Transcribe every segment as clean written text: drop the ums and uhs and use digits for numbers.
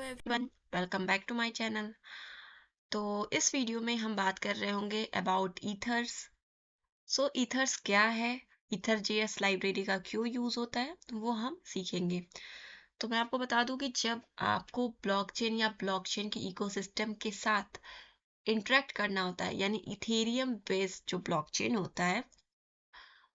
Everyone, welcome back to my channel. तो इस video में हम बात कर रहे होंगे अबाउट ईथर्स। ईथर्स क्या है, ईथर जेएस लाइब्रेरी का क्यों यूज होता है, तो वो हम सीखेंगे। तो मैं आपको बता दूं कि जब आपको ब्लॉकचेन या ब्लॉकचेन के इकोसिस्टम के साथ इंटरेक्ट करना होता है, यानी इथेरियम बेस्ड जो ब्लॉकचेन होता है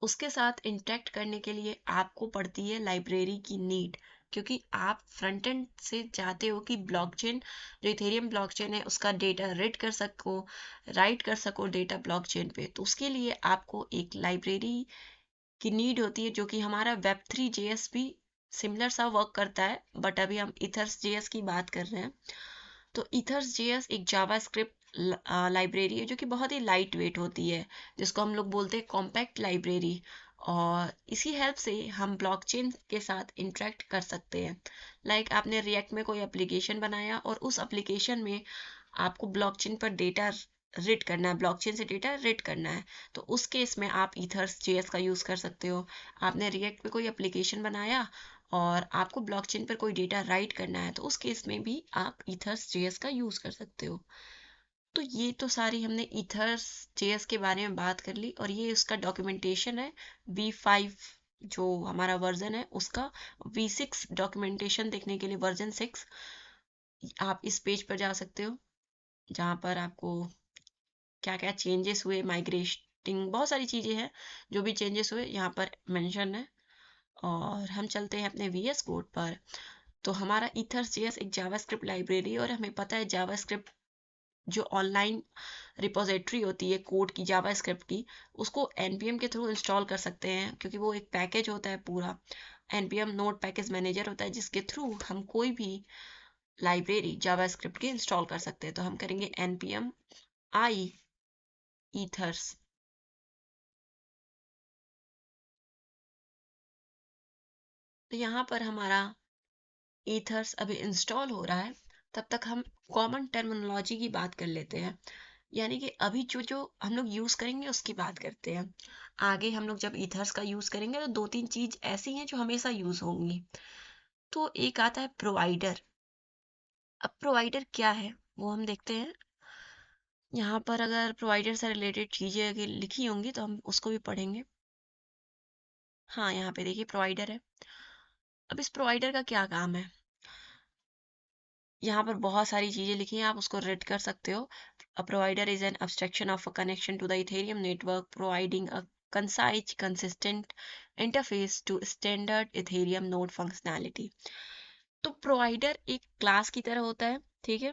उसके साथ इंटरेक्ट करने के लिए आपको पड़ती है लाइब्रेरी की नीड। क्योंकि आप फ्रंट एंड से चाहते हो कि ब्लॉकचेन जो इथेरियम ब्लॉकचेन है उसका डेटा रीड कर सको, राइट कर सको डेटा ब्लॉकचेन पे, तो उसके लिए आपको एक लाइब्रेरी की नीड होती है, जो कि हमारा वेब थ्री जेएस भी सिमिलर सा वर्क करता है, बट अभी हम इथर्स जेएस की बात कर रहे हैं। तो ईथर्स जेएस एक जावास्क्रिप्ट लाइब्रेरी है जो कि बहुत ही लाइट वेट होती है, जिसको हम लोग बोलते हैं कॉम्पैक्ट लाइब्रेरी। और इसी हेल्प से हम ब्लॉकचेन के साथ इंटरेक्ट कर सकते हैं। आपने रिएक्ट में कोई एप्लीकेशन बनाया और उस एप्लीकेशन में आपको ब्लॉकचेन पर डेटा रीड करना है, ब्लॉकचेन से डेटा रीड करना है, तो उस केस में आप ईथर्स जेएस का यूज़ कर सकते हो। आपने रिएक्ट पे कोई एप्लीकेशन बनाया और आपको ब्लॉकचेन पर कोई डेटा राइट करना है, तो उस केस में भी आप ईथर्स जेएस का यूज़ कर सकते हो। तो ये तो सारी हमने ईथर्स जेएस के बारे में बात कर ली, और ये उसका डॉक्यूमेंटेशन है V5 जो हमारा वर्जन है उसका। V6 डॉक्यूमेंटेशन देखने के लिए वर्जन 6 आप इस पेज पर जा सकते हो, जहाँ पर आपको क्या क्या चेंजेस हुए, माइग्रेटिंग बहुत सारी चीज़ें हैं, जो भी चेंजेस हुए यहाँ पर मेंशन है। और हम चलते हैं अपने VS कोड पर। तो हमारा ईथर्स जेएस एक जावास्क्रिप्ट लाइब्रेरी है, और हमें पता है जावास्क्रिप्ट जो ऑनलाइन रिपोजिटरी होती है कोड की जावास्क्रिप्ट की, उसको npm के थ्रू इंस्टॉल कर सकते हैं, क्योंकि वो एक पैकेज होता है पूरा। npm नोड पैकेज मैनेजर होता है, जिसके थ्रू हम कोई भी लाइब्रेरी जावास्क्रिप्ट की इंस्टॉल कर सकते हैं। तो हम करेंगे npm i ethers। तो यहाँ पर हमारा ईथर्स अभी इंस्टॉल हो रहा है, तब तक हम कॉमन टर्मिनोलॉजी की बात कर लेते हैं। यानी कि अभी जो जो हम लोग यूज़ करेंगे उसकी बात करते हैं। आगे हम लोग जब ईथर्स का यूज़ करेंगे तो दो तीन चीज़ ऐसी हैं जो हमेशा यूज़ होंगी। तो एक आता है प्रोवाइडर। अब प्रोवाइडर क्या है वो हम देखते हैं। यहाँ पर अगर प्रोवाइडर से रिलेटेड चीज़ें अगर लिखी होंगी तो हम उसको भी पढ़ेंगे। हाँ, यहाँ पे देखिए प्रोवाइडर है। अब इस प्रोवाइडर का क्या काम है, यहाँ पर बहुत सारी चीजें लिखी हैं, आप उसको रीड कर सकते हो। A provider is an abstraction of a connection to the Ethereum network, providing a concise, consistent interface to standard Ethereum node functionality। तो प्रोवाइडर एक क्लास की तरह होता है, ठीक है,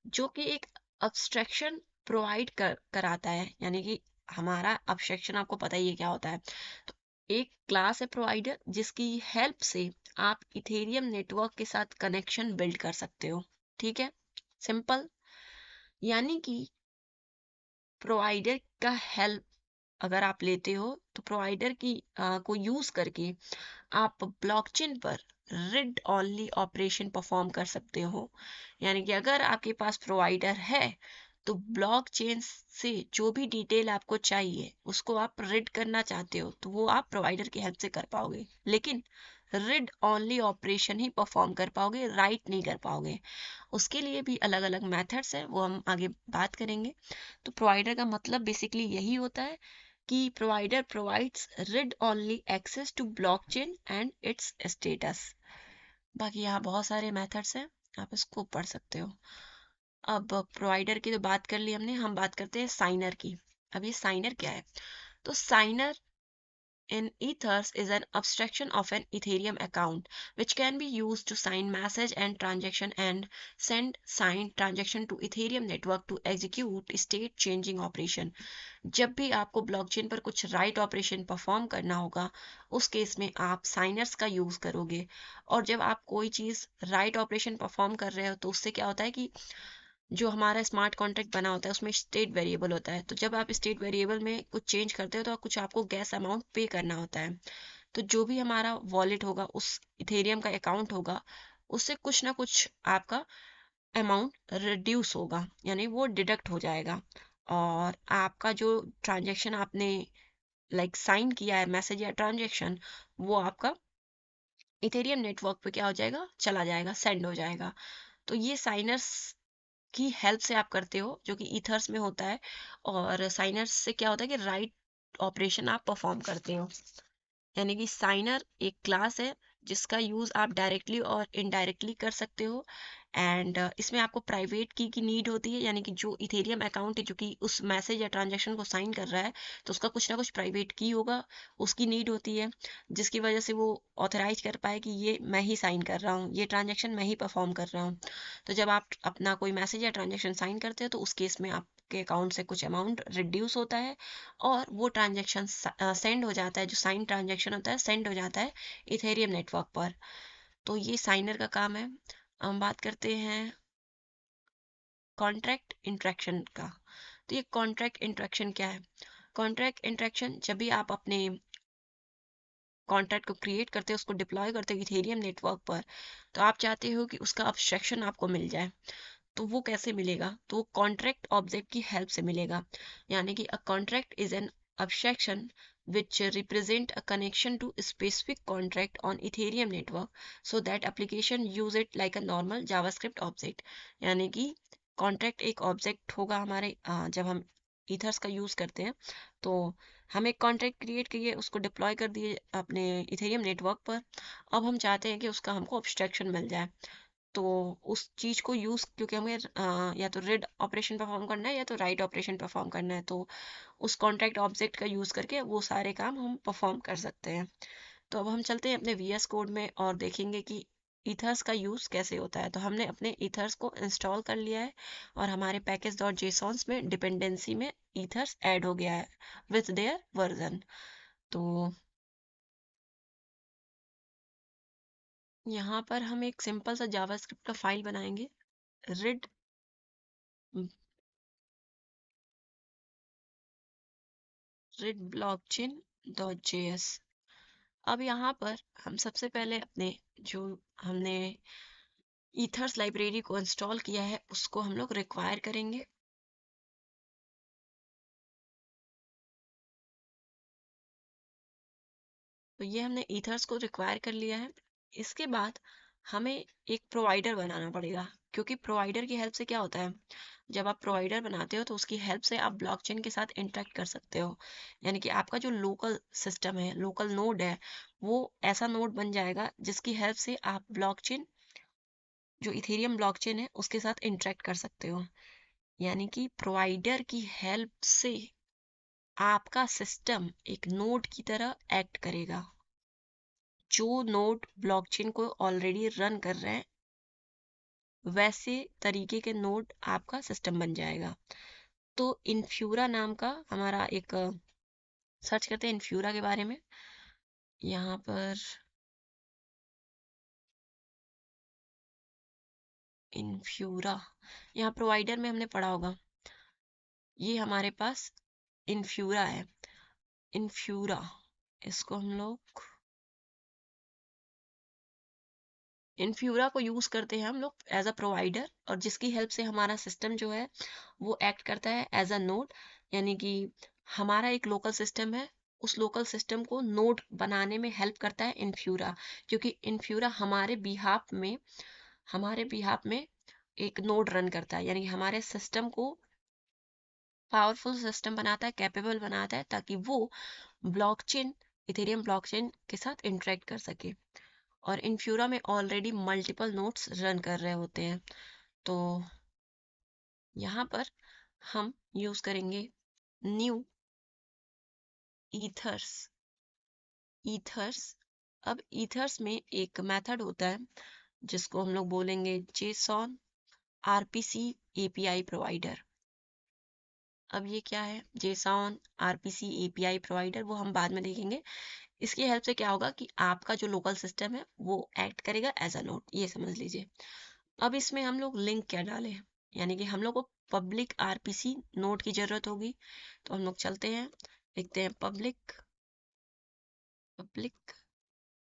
जो कि एक abstraction प्रोवाइड कराता है। यानी कि हमारा abstraction आपको पता ही है क्या होता है। तो एक क्लास है प्रोवाइडर, जिसकी हेल्प से आप इथेरियम नेटवर्क के साथ कनेक्शन बिल्ड कर सकते हो। ठीक है, सिंपल। यानी कि प्रोवाइडर का हेल्प अगर आप लेते हो, तो प्रोवाइडर की को यूज करके आप ब्लॉकचेन पर रीड ओनली ऑपरेशन परफॉर्म कर सकते हो। यानी कि अगर आपके पास प्रोवाइडर है, तो ब्लॉकचेन से जो भी डिटेल आपको चाहिए उसको आप रीड करना चाहते हो, तो वो आप प्रोवाइडर की हेल्प से कर पाओगे। लेकिन रीड ओनली ऑपरेशन ही परफॉर्म कर पाओगे, राइट नहीं कर पाओगे। उसके लिए भी अलग अलग मेथड्स हैं, वो हम आगे बात करेंगे। तो प्रोवाइडर का मतलब बेसिकली यही होता है कि provider provides read only access to blockchain and its status. बाकी यहाँ बहुत सारे मेथड्स हैं, आप इसको पढ़ सकते हो। अब प्रोवाइडर की तो बात कर ली हमने, हम बात करते हैं साइनर की। अब ये साइनर क्या है, तो signer in Ethers is an abstraction of an Ethereum account which can be used to sign message and transaction and send signed transaction to Ethereum network to execute state changing operation। जब भी आपको blockchain पर कुछ write operation perform करना होगा, उस case में आप साइनर्स का यूज करोगे। और जब आप कोई चीज राइट ऑपरेशन परफॉर्म कर रहे हो, तो उससे क्या होता है कि जो हमारा स्मार्ट कॉन्ट्रैक्ट बना होता है उसमें स्टेट वेरिएबल होता है। तो जब आप स्टेट वेरिएबल में कुछ चेंज करते हो, तो कुछ आपको गैस अमाउंट पे करना होता है। तो जो भी हमारा वॉलेट होगा, उस इथेरियम का अकाउंट होगा, उससे कुछ ना कुछ आपका अमाउंट रिड्यूस होगा, यानी वो डिडक्ट हो जाएगा। और आपका जो ट्रांजेक्शन आपने साइन किया है, मैसेज या ट्रांजेक्शन, वो आपका इथेरियम नेटवर्क पे क्या हो जाएगा, चला जाएगा, सेंड हो जाएगा। तो ये साइनर्स की हेल्प से आप करते हो, जो कि ईथर्स में होता है। और साइनर्स से क्या होता है कि राइट ऑपरेशन आप परफॉर्म करते हो। यानी कि साइनर एक क्लास है जिसका यूज आप डायरेक्टली और इनडायरेक्टली कर सकते हो। एंड इसमें आपको प्राइवेट की नीड होती है, यानी कि जो इथेरियम अकाउंट है जो कि उस मैसेज या ट्रांजैक्शन को साइन कर रहा है, तो उसका कुछ ना कुछ प्राइवेट की होगा, उसकी नीड होती है, जिसकी वजह से वो ऑथराइज कर पाए कि ये मैं ही साइन कर रहा हूँ, ये ट्रांजैक्शन मैं ही परफॉर्म कर रहा हूँ। तो जब आप अपना कोई मैसेज या ट्रांजैक्शन साइन करते हो तो उस केस में आपके अकाउंट से कुछ अमाउंट रिड्यूस होता है, और वो ट्रांजैक्शन सेंड हो जाता है, जो साइन ट्रांजैक्शन होता है सेंड हो जाता है इथेरियम नेटवर्क पर। तो ये साइनर का काम है। हम बात करते हैं कॉन्ट्रैक्ट इंट्रैक्शन का। तो ये कॉन्ट्रैक्ट इंट्रैक्शन क्या है? कॉन्ट्रैक्ट इंट्रैक्शन जब भी आप अपने कॉन्ट्रैक्ट को क्रिएट करते हो, उसको डिप्लॉय करते हो इथेरियम नेटवर्क पर, तो आप चाहते हो कि उसका अब्स्ट्रैक्शन आपको मिल जाए। तो वो कैसे मिलेगा? तो वो कॉन्ट्रैक्ट ऑब्जेक्ट की हेल्प से मिलेगा। यानी कि a contract is an abstraction which represent a connection to a specific contract on Ethereum network so that application use it like a normal JavaScript object। यानी कि कॉन्ट्रैक्ट एक ऑब्जेक्ट होगा हमारे, जब हम ईथर्स का यूज करते हैं तो हम एक कॉन्ट्रैक्ट क्रिएट किए, उसको डिप्लॉय कर दिए अपने इथेरियम नेटवर्क पर। अब हम चाहते हैं कि उसका हमको ऑब्स्ट्रैक्शन मिल जाए। तो उस चीज को यूज, क्योंकि हमें या तो रीड ऑपरेशन परफॉर्म करना है या तो राइट ऑपरेशन परफॉर्म करना है, तो उस कॉन्ट्रैक्ट ऑब्जेक्ट का यूज करके वो सारे काम हम परफॉर्म कर सकते हैं। तो अब हम चलते हैं अपने वीएस कोड में और देखेंगे कि ईथर्स का यूज कैसे होता है। तो हमने अपने ईथर्स को इंस्टॉल कर लिया है और हमारे पैकेज डॉट जेसॉन्स में डिपेंडेंसी में ईथर्स ऐड हो गया है विथ देयर वर्जन। तो यहाँ पर हम एक सिंपल सा जावास्क्रिप्ट का फाइल बनाएंगे, read read blockchain dot JS. अब यहाँ पर हम सबसे पहले अपने जो हमने ईथर्स लाइब्रेरी को इंस्टॉल किया है उसको हम लोग रिक्वायर करेंगे। तो ये हमने ईथर्स को रिक्वायर कर लिया है। इसके बाद हमें एक प्रोवाइडर बनाना पड़ेगा, क्योंकि प्रोवाइडर की हेल्प से क्या होता है, जब आप प्रोवाइडर बनाते हो तो उसकी हेल्प से आप ब्लॉकचेन के साथ इंटरेक्ट कर सकते हो। यानी कि आपका जो लोकल सिस्टम है, लोकल नोड है, वो ऐसा नोड बन जाएगा जिसकी हेल्प से आप ब्लॉकचेन, जो इथेरियम ब्लॉकचेन है, उसके साथ इंटरेक्ट कर सकते हो। यानी कि प्रोवाइडर की हेल्प से आपका सिस्टम एक नोड की तरह एक्ट करेगा। जो नोड ब्लॉकचेन को ऑलरेडी रन कर रहे हैं वैसे तरीके के नोड आपका सिस्टम बन जाएगा। तो इन्फ्यूरा नाम का हमारा एक, सर्च करते हैं इन्फ्यूरा के बारे में। यहाँ पर इन्फ्यूरा, यहाँ प्रोवाइडर में हमने पढ़ा होगा, ये हमारे पास इन्फ्यूरा है। इन्फ्यूरा, इसको हम लोग इन्फ्यूरा को यूज करते हैं हम लोग एज अ प्रोवाइडर, और जिसकी हेल्प से हमारा सिस्टम जो है वो एक्ट करता है एज अ नोड। यानी कि हमारा एक लोकल सिस्टम है, उस लोकल सिस्टम को नोड बनाने में हेल्प करता है इन्फ्यूरा, क्योंकि इन्फ्यूरा हमारे बिहाफ में एक नोड रन करता है। यानी कि हमारे सिस्टम को पावरफुल सिस्टम बनाता है, कैपेबल बनाता है, ताकि वो ब्लॉकचेन, इथेरियम ब्लॉकचेन के साथ इंटरेक्ट कर सके। और इन्फ्यूरा में ऑलरेडी मल्टीपल नोड्स रन कर रहे होते हैं। तो यहाँ पर हम यूज करेंगे न्यू ईथर्स। ईथर्स, अब ईथर्स में एक मेथड होता है जिसको हम लोग बोलेंगे जेसॉन आरपीसी एपीआई प्रोवाइडर। अब ये क्या है जेसॉन आरपीसी एपीआई प्रोवाइडर, वो हम बाद में देखेंगे। इसकी हेल्प से क्या होगा कि आपका जो लोकल सिस्टम है वो एक्ट करेगा एज अ नोड, ये समझ लीजिए। अब इसमें हम लोग लिंक क्या डालें, यानी कि हम लोग को पब्लिक आरपीसी नोड की जरूरत होगी। तो हम लोग चलते हैं, लिखते हैं पब्लिक पब्लिक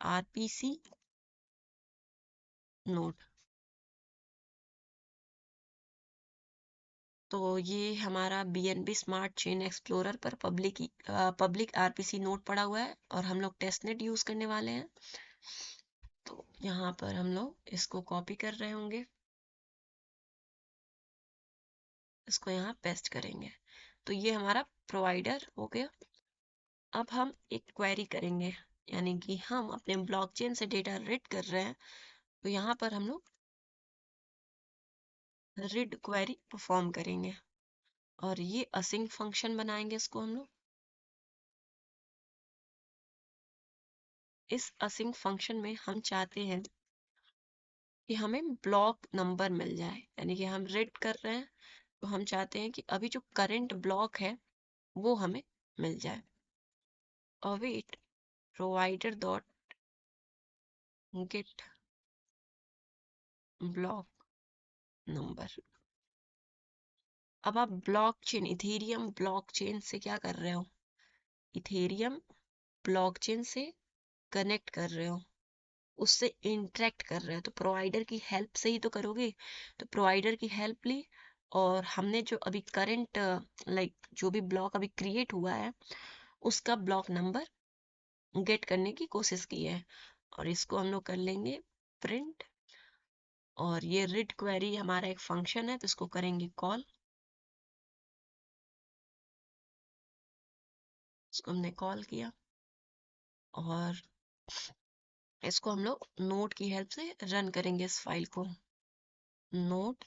आरपीसी नोड। तो ये हमारा बीएनबी स्मार्ट चेन एक्सप्लोरर पर पब्लिक आरपीसी नोड पड़ा हुआ है और हम लोग टेस्टनेट यूज करने वाले हैं। तो यहाँ पर हम लोग इसको कॉपी कर रहे होंगे इसको यहाँ पेस्ट करेंगे। तो ये हमारा प्रोवाइडर हो गया। अब हम एक क्वेरी करेंगे, यानी कि हम अपने ब्लॉकचेन से डेटा रीड कर रहे हैं, तो यहाँ पर हम लोग रीड क्वेरी परफॉर्म करेंगे और ये असिंक फंक्शन बनाएंगे। इसको हम लोग इस असिंक फंक्शन में हम चाहते हैं कि हमें ब्लॉक नंबर मिल जाए, यानी कि हम रीड कर रहे हैं तो हम चाहते हैं कि अभी जो करंट ब्लॉक है वो हमें मिल जाए। Await provider dot gate block number. अब आप ब्लॉकचेन, इथेरियम ब्लॉकचेन से क्या कर रहे हो, इथेरियम ब्लॉकचेन से कनेक्ट कर रहे हो, उससे इंटरेक्ट कर रहे हो, तो प्रोवाइडर की हेल्प से ही तो करोगे। तो प्रोवाइडर की हेल्प ली और हमने जो अभी करंट जो भी ब्लॉक अभी क्रिएट हुआ है उसका ब्लॉक नंबर गेट करने की कोशिश की है, और इसको हम लोग कर लेंगे प्रिंट। और ये रीड क्वेरी हमारा एक फंक्शन है, तो इसको करेंगे कॉल। इसको हमने कॉल किया और इसको हम लोग नोट की हेल्प से रन करेंगे इस फाइल को। Note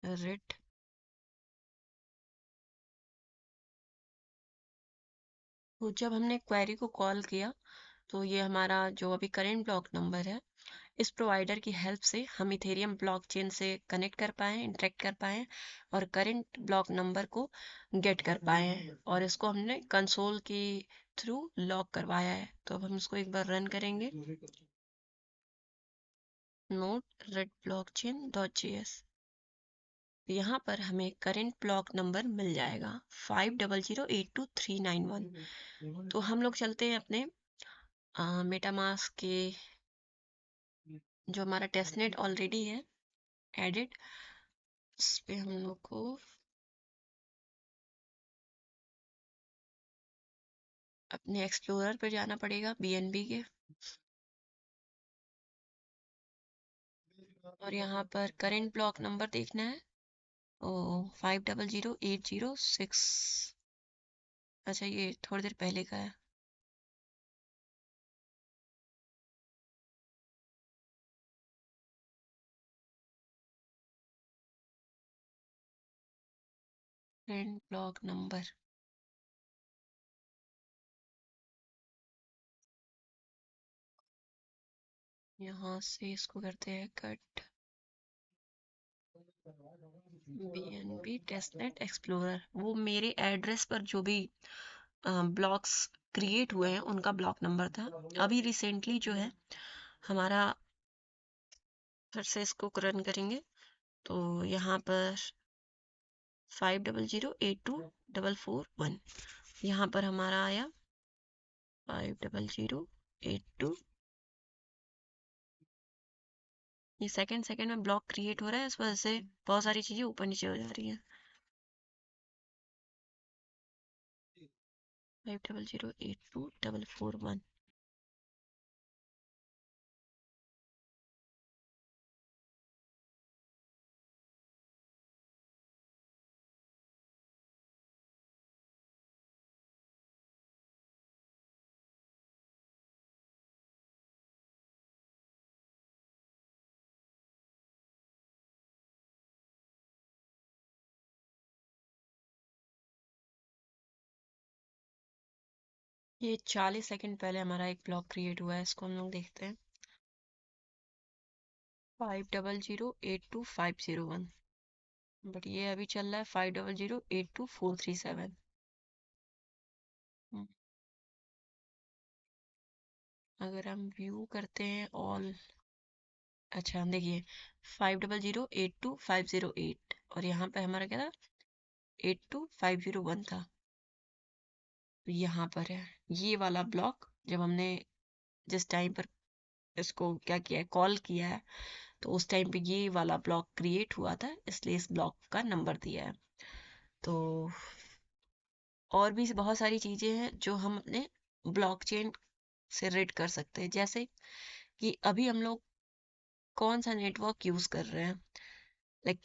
read. तो जब हमने क्वेरी को कॉल किया तो ये हमारा जो अभी करेंट ब्लॉक नंबर है, इस प्रोवाइडर की हेल्प से हम इथेरियम ब्लॉकचेन से कनेक्ट कर पाए, इंटरेक्ट कर पाए और करंट ब्लॉक नंबर को गेट कर पाए, और इसको हमने कंसोल के थ्रू लॉक करवाया है। तो अब हम इसको एक बार रन करेंगे। Note read blockchain dot JS. यहाँ पर हमें करंट ब्लॉक नंबर मिल जाएगा 50082391। तो हम लोग चलते हैं अपने मेटामास्क के जो हमारा टेस्टनेट ऑलरेडी है एडिट, इस पे हम लोग को अपने एक्सप्लोरर पे जाना पड़ेगा बीएनबी के, और यहाँ पर करंट ब्लॉक नंबर देखना है। ओ 500806। अच्छा, ये थोड़ी देर पहले का है। करंट ब्लॉक नंबर यहाँ से इसको करते हैं कट। बीएनबी टेस्टनेट एक्सप्लोरर, वो मेरे एड्रेस पर जो भी ब्लॉक्स क्रिएट हुए हैं उनका ब्लॉक नंबर था। अभी रिसेंटली जो है हमारा, फिर से इसको रन करेंगे तो यहाँ पर 50082441 यहाँ पर हमारा आया 5008। ये सेकंड सेकंड में ब्लॉक क्रिएट हो रहा है, इस वजह से बहुत सारी चीजें ऊपर नीचे हो जा रही हैं। 50082441। ये 40 सेकंड पहले हमारा एक ब्लॉक क्रिएट हुआ है, इसको हम लोग देखते हैं। 50082501, बट ये अभी चल रहा है 50082437। अगर हम व्यू करते हैं ऑल, अच्छा देखिए 50082508, और यहाँ पे हमारा क्या था 82501 था। तो यहाँ पर है ये वाला ब्लॉक, जब हमने जिस टाइम पर इसको क्या किया है, कॉल किया है, तो उस टाइम पे ये वाला ब्लॉक क्रिएट हुआ था, इसलिए इस ब्लॉक का नंबर दिया है। तो और भी बहुत सारी चीजें हैं जो हम अपने ब्लॉकचेन से रीड कर सकते हैं, जैसे कि अभी हम लोग कौन सा नेटवर्क यूज कर रहे हैं। लाइक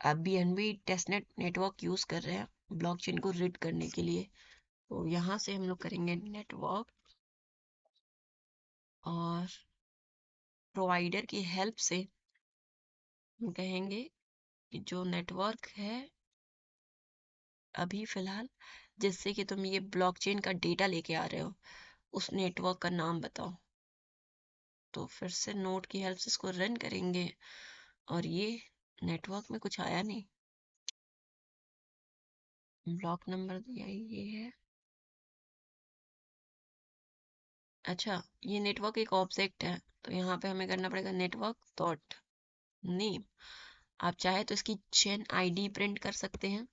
आप BNB टेस्टनेट नेटवर्क यूज कर रहे हैं ब्लॉकचेन को रीड करने के लिए, तो यहाँ से हम लोग करेंगे नेटवर्क और प्रोवाइडर की हेल्प से हम कहेंगे कि जो नेटवर्क है अभी फिलहाल जिससे कि तुम ये ब्लॉकचेन का डेटा लेके आ रहे हो उस नेटवर्क का नाम बताओ। तो फिर से नोड की हेल्प से इसको रन करेंगे और ये नेटवर्क में कुछ आया नहीं। ब्लॉक नंबर दिया ये है। अच्छा, ये नेटवर्क एक ऑब्जेक्ट है तो यहाँ पे हमें करना पड़ेगा नेटवर्क डॉट नेम। आप चाहे तो इसकी चेन आईडी प्रिंट कर सकते हैं,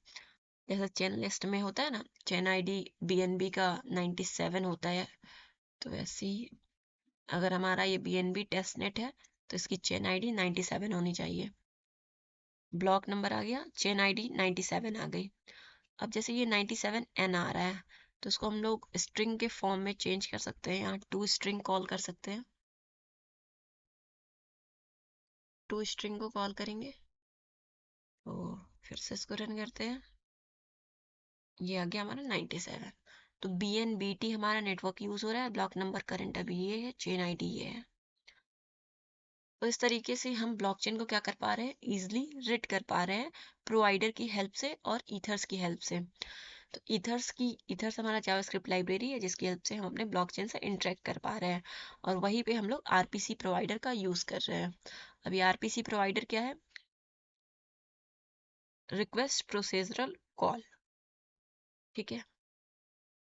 जैसे चेन लिस्ट में होता है ना, चेन आईडी BNB का 97 होता है, तो वैसे ही अगर हमारा ये BNB टेस्ट नेट है तो इसकी चेन आईडी 97 होनी चाहिए। ब्लॉक नंबर आ गया, चेन आईडी 97 आ गई। अब जैसे ये 97N आ रहा है तो इसको हम लोग स्ट्रिंग के फॉर्म में चेंज कर सकते हैं, यहाँ टू स्ट्रिंग कॉल कर सकते हैं। टू स्ट्रिंग को कॉल करेंगे तो फिर से इसको रन करते हैं, ये आ गया हमारा 97। तो BNBT हमारा नेटवर्क यूज हो रहा है, ब्लॉक नंबर करंट अभी ये है, चेन आईडी ये है। तो इस तरीके से हम ब्लॉकचेन को क्या कर पा रहे हैं, इजिली रीड कर पा रहे हैं प्रोवाइडर की हेल्प से और ईथर्स की हेल्प से। तो ईथर्स हमारा जावास्क्रिप्ट लाइब्रेरी है जिसकी हेल्प से हम अपने ब्लॉकचेन से इंटरेक्ट कर पा रहे हैं और वहीं पे हम लोग RPC प्रोवाइडर का यूज कर रहे हैं। अभी RPC प्रोवाइडर क्या है, रिक्वेस्ट प्रोसीजरल कॉल, ठीक है।